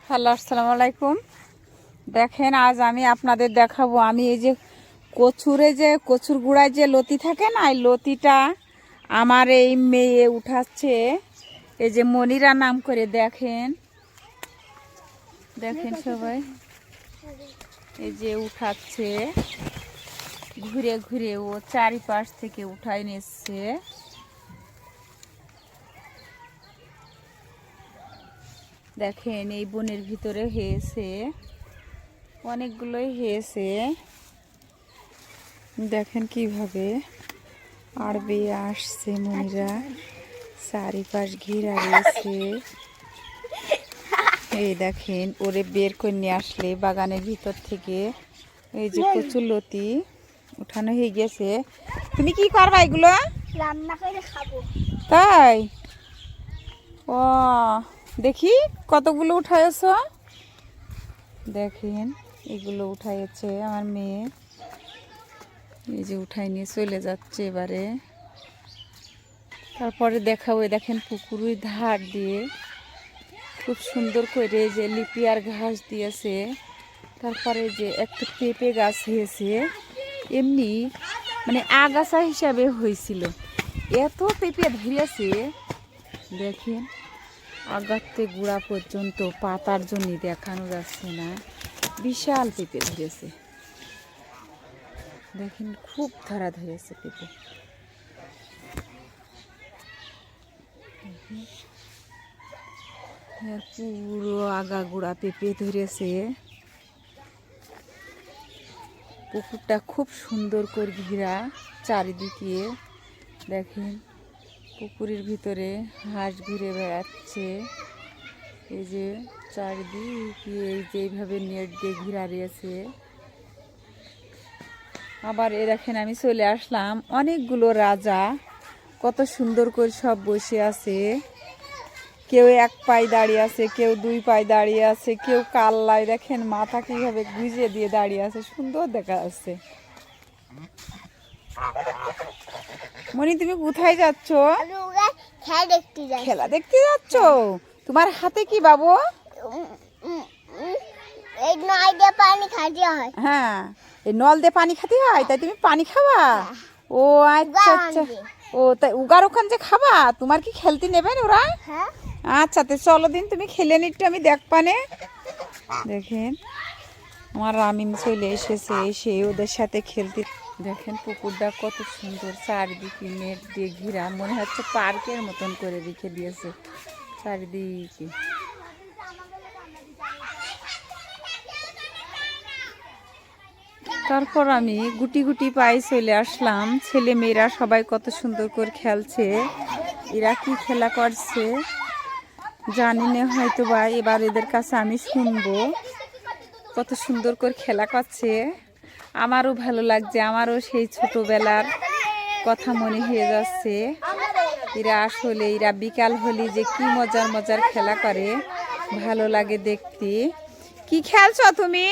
Hello, আসসালামু আলাইকুম। দেখেন, আজ আমি আপনাদের দেখাবো আমি এই যে কচুর গুঁড়ায় যে লতি থাকে না, এই লতিটা আমার এই মেয়ে উঠাচ্ছে। এই যে মনিরা নাম করে, দেখেন দেখেন সবাই, এই যে উঠাচ্ছে ঘুরে ঘুরে, ও চারিপাশ থেকে উঠাই নিচ্ছে। দেখেন এই বনের ভিতরে হয়েছে, অনেকগুলোই হয়েছে। দেখেন কিভাবে আড়বে আসছে মনিরা, চারিপাশ ঘিরা রয়েছে। এই দেখেন ওরে বের করে নিয়ে আসলে বাগানের ভিতর থেকে এই যে কচুরলতি উঠানো হয়ে গেছে। তুমি কি করবা এগুলো? রান্না করে খাবো। তাই? ও দেখি কতগুলো উঠাইছ। দেখেন এগুলো উঠাইছে আমার মেয়ে, এই যে উঠাই নিয়ে চলে যাচ্ছে এবারে। তারপরে দেখাবো, দেখেন পুকুরের ধার দিয়ে খুব সুন্দর করে যে লিপিয়ার ঘাস দিয়েছে। তারপরে যে একটা পেঁপে গাছ হয়েছে, এমনি মানে আগাছা হিসাবে হয়েছিল, এত পেঁপে ধরেছে। দেখেন আগাতে গুড়া পর্যন্ত পাতার জন্য দেখানো যাচ্ছে না, বিশাল পেঁপে ধরেছে। দেখেন খুব ধরা ধরেছে পেঁপে। পুরো আগাগোড়া পেঁপে ধরেছে। পুকুরটা খুব সুন্দর করে ঘেরা চারিদিকে। দেখেন পুকুরের ভিতরে হাঁস ঘুরে বেড়াচ্ছে। এই যে চারিদিকে এই যে এইভাবে নেট দিয়ে ঘেরা রয়েছে। আবার এ দেখেন আমি চলে আসলাম, অনেকগুলো রাজা কত সুন্দর করে সব বসে আছে। কেউ এক পায়ে দাঁড়িয়ে আছে, কেউ দুই পায়ে দাঁড়িয়ে আছে, কেউ কাল্লায়। দেখেন মাথা কিভাবে গুঁজে দিয়ে দাঁড়িয়ে আছে, সুন্দর দেখা যাচ্ছে। মনি, তুমি কোথায় যাচ্ছ? খেলা দেখতে যাচ্ছ? তোমার হাতে কি বাবু? হ্যাঁ, এই নল দিয়ে পানি খেতে হয়, তাই তুমি পানি খাবা? ও আচ্ছা আচ্ছা, ও তাই উগার ওখান যে খাবা। তোমার কি খেলতে নেবেন ওরা? আচ্ছা, তো চলো দিন, তুমি খেলে নিচ্ছ, আমি দেখবানে। দেখেন আমার রামিম চলে এসেছে, এসে ওদের সাথে খেলতে। দেখেন পুকুরটা কত সুন্দর, চারিদিকে নেট দিয়ে ঘিরা, মনে হচ্ছে পার্কের মতন করে রেখে দিয়েছে চারিদিকে। তারপর আমি গুটি গুটি পায়ে চলে আসলাম। ছেলে মেয়েরা সবাই কত সুন্দর করে খেলছে। এরা কি খেলা করছে জানি না, হয়তো বা এবার এদের কাছে আমি শুনবো। কত সুন্দর করে খেলা করছে, আমারও ভালো লাগছে, আমারও সেই ছোটবেলার কথা মনে হয়ে যাচ্ছে। এরা বিকাল হলে যে কি মজার মজার খেলা করে, ভালো লাগে দেখতে। কি খেলছো তুমি?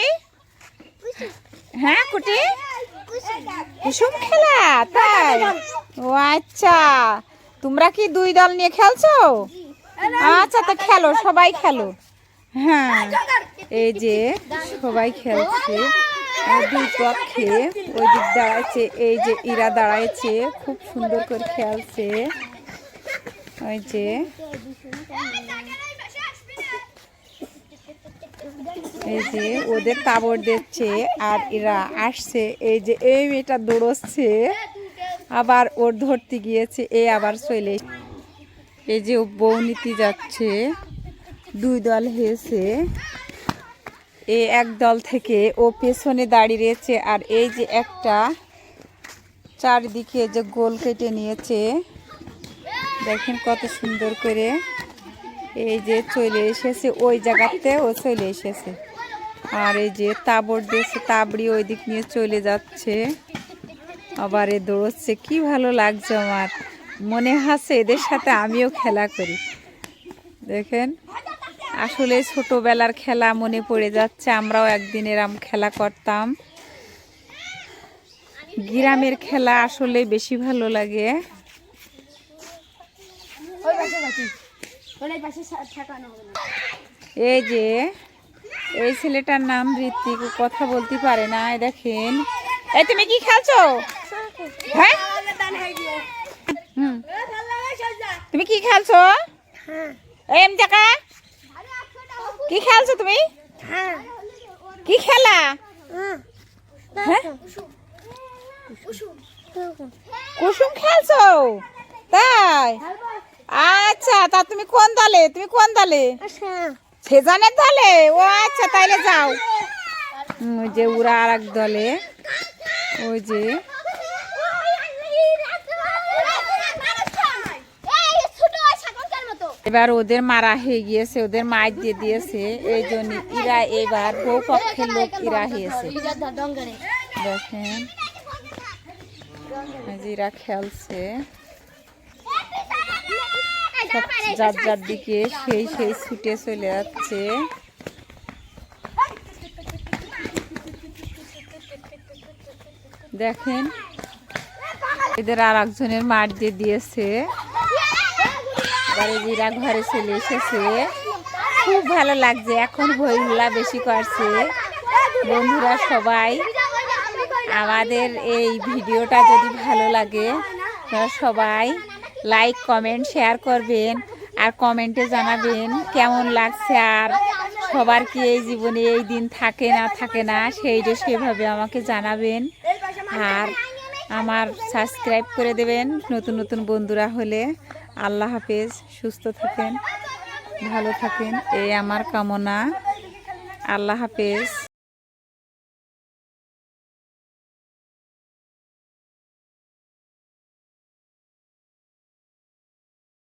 হ্যাঁ কুটি, কুসুম খেলা? তাই? ও আচ্ছা, তোমরা কি দুই দল নিয়ে খেলছো? আচ্ছা, তো খেলো, সবাই খেলো। হ্যাঁ, এই যে সবাই খেলছে দুই পক্ষে, ওই দিক দাঁড়াইছে, এই যে ইরা দাঁড়াইছে, খুব সুন্দর করে খেলছে। ওই যে এই যে ওদের তাবড় দিচ্ছে, আর এরা আসছে। এই যে এই মেয়েটা দৌড়চ্ছে, আবার ওর ধরতে গিয়েছে, এ আবার চলে। এই যে ও বউ নিতে যাচ্ছে, দুই দল হয়েছে। এক দল থেকে ও পেছনে দাঁড়িয়ে রয়েছে, আর এই যে একটা চারদিকে যে গোল কেটে নিয়েছে। দেখেন কত সুন্দর করে এই যে চলে এসেছে, ওই জায়গাতে ও চলে এসেছে। আর এই যে তাবড় দিয়েছে, তাবড়ি ওই দিক নিয়ে চলে যাচ্ছে, আবার এ দৌড়চ্ছে। কি ভালো লাগছে আমার, মনে হচ্ছে এদের সাথে আমিও খেলা করি। দেখেন আসলে ছোটবেলার খেলা মনে পড়ে যাচ্ছে, আমরাও একদিন এরম খেলা করতাম। গ্রামের খেলা আসলে বেশি ভালো লাগে। এই যে এই ছেলেটার নাম ঋত্বিক, ও কথা বলতে পারে না। এই দেখেন, এই তুমি কি খেলছো? হ্যাঁ তুমি কি খেলছো? এম জাকা কি খেলছো তুমি? কি খেলা? হ্যাঁ কুসুম খেলছো তাই? আচ্ছা, তা তুমি কোন দলে? তুমি কোন দলে? সেজানের দলে? ও আচ্ছা, তাইলে যাও। ওই যে ওরা আর এক দলে। ওই যে এবার ওদের মারা হয়ে গিয়েছে, ওদের মাইর দিয়ে দিয়েছে, এই জন্য ইরা এবার বউ পক্ষের লোক ইরা হয়েছে। দেখেন এরা খেলছে যার যার দিকে, সেই সেই ছুটে চলে যাচ্ছে। দেখেন এদের আর একজনের মার দিয়ে দিয়েছে। এরা ঘরে চলে এসেছে, খুব ভালো লাগছে। এখন হই হুল্লা বেশি করছে। বন্ধুরা সবাই আমাদের এই ভিডিওটা যদি ভালো লাগে তারা সবাই লাইক কমেন্ট শেয়ার করবেন, আর কমেন্টে জানাবেন কেমন লাগছে, আর সবার কি এই জীবনে এই দিন থাকে না থাকে না সেইটা সেভাবে আমাকে জানাবেন। আর আমার সাবস্ক্রাইব করে দেবেন নতুন নতুন বন্ধুরা হলে। আল্লাহ হাফেজ, সুস্থ থাকেন, ভালো থাকেন, এই আমার কামনা। আল্লাহ হাফেজ।